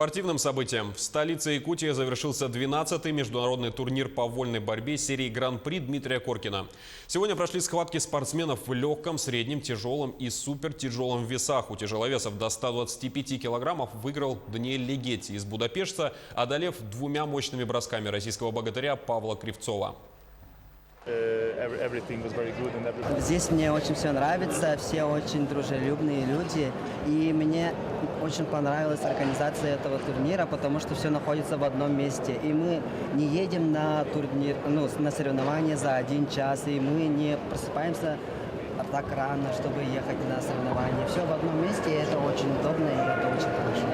Спортивным событием в столице Якутии завершился 12-й международный турнир по вольной борьбе серии Гран-при Дмитрия Коркина. Сегодня прошли схватки спортсменов в легком, среднем, тяжелом и супертяжелом весах. У тяжеловесов до 125 килограммов выиграл Даниэль Легетти из Будапешта, одолев двумя мощными бросками российского богатыря Павла Кривцова. Здесь мне очень все нравится, все очень дружелюбные люди. И мне очень понравилась организация этого турнира, потому что все находится в одном месте. И мы не едем на турнир, на соревнования за 1 час, и мы не просыпаемся так рано, чтобы ехать на соревнования. Все в одном месте, и это очень удобно, и это очень хорошо.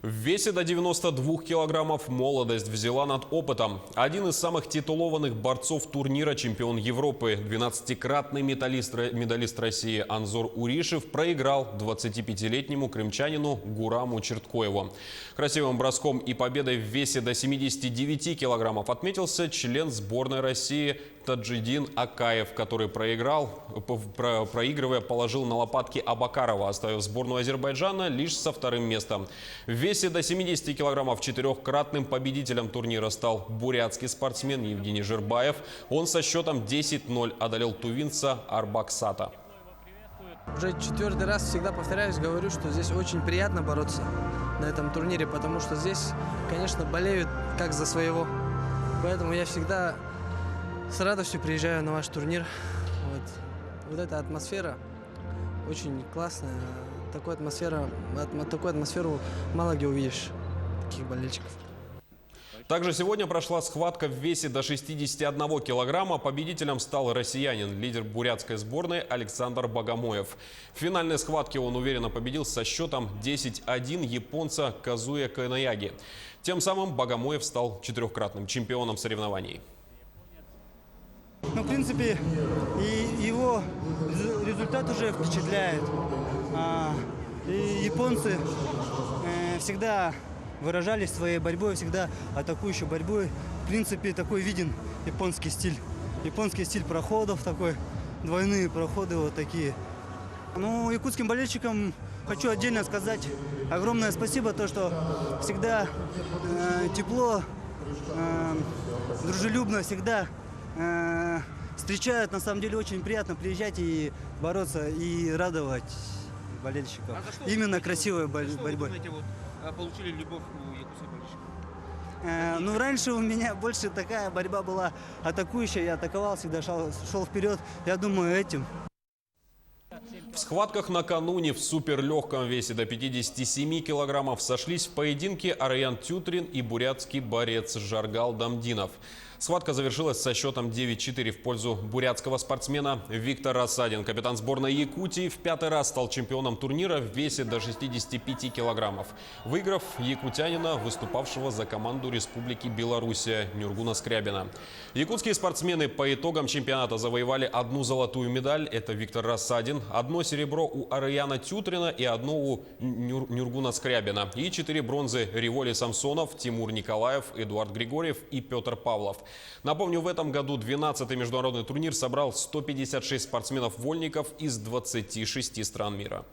В весе до 92 килограммов молодость взяла над опытом. Один из самых титулованных борцов турнира, чемпион Европы, 12-кратный медалист России Анзор Уришев проиграл 25-летнему крымчанину Гураму Черткоеву. Красивым броском и победой в весе до 79 килограммов отметился член сборной России Таджидин Акаев, который проигрывая, положил на лопатки Абакарова, оставив сборную Азербайджана лишь со 2-м местом. В весе до 70 килограммов 4-кратным победителем турнира стал бурятский спортсмен Евгений Жирбаев. Он со счетом 10-0 одолел тувинца Арбаксата. Уже 4-й раз всегда повторяюсь, говорю, что здесь очень приятно бороться на этом турнире, потому что здесь, конечно, болеют как за своего. Поэтому я всегда с радостью приезжаю на ваш турнир. Вот эта атмосфера очень классная. Такую атмосферу мало где увидишь, таких болельщиков. Также сегодня прошла схватка в весе до 61 килограмма. Победителем стал россиянин, лидер бурятской сборной Александр Богомоев. В финальной схватке он уверенно победил со счетом 10-1 японца Казуя Канаяги. Тем самым Богомоев стал 4-кратным чемпионом соревнований. В принципе, и его результат уже впечатляет. И японцы всегда выражались своей борьбой, всегда атакующей борьбой. В принципе, такой виден японский стиль. Японский стиль проходов такой, двойные проходы вот такие. Якутским болельщикам хочу отдельно сказать огромное спасибо, то, что всегда тепло, дружелюбно, всегда встречают. На самом деле очень приятно приезжать и бороться, и радовать болельщиков. Именно красивой борьбой. Получили любовь у якутских болельщиков? Раньше у меня больше такая борьба была атакующая. Я атаковал, всегда шел вперед. Я думаю, этим. В схватках накануне в суперлегком весе до 57 килограммов сошлись в поединке Араян Тютрин и бурятский борец Жаргал Дамдинов. Схватка завершилась со счетом 9-4 в пользу бурятского спортсмена Виктора Рассадин. Капитан сборной Якутии в 5-й раз стал чемпионом турнира в весе до 65 килограммов, выиграв якутянина, выступавшего за команду Республики Белоруссия Нюргуна Скрябина. Якутские спортсмены по итогам чемпионата завоевали 1 золотую медаль, это Виктор Рассадин, 1 серебро у Араяна Тютрина и 1 у Нюргуна Скрябина, и 4 бронзы Револи Самсонов, Тимур Николаев, Эдуард Григорьев и Петр Павлов. Напомню, в этом году 12-й международный турнир собрал 156 спортсменов-вольников из 26 стран мира.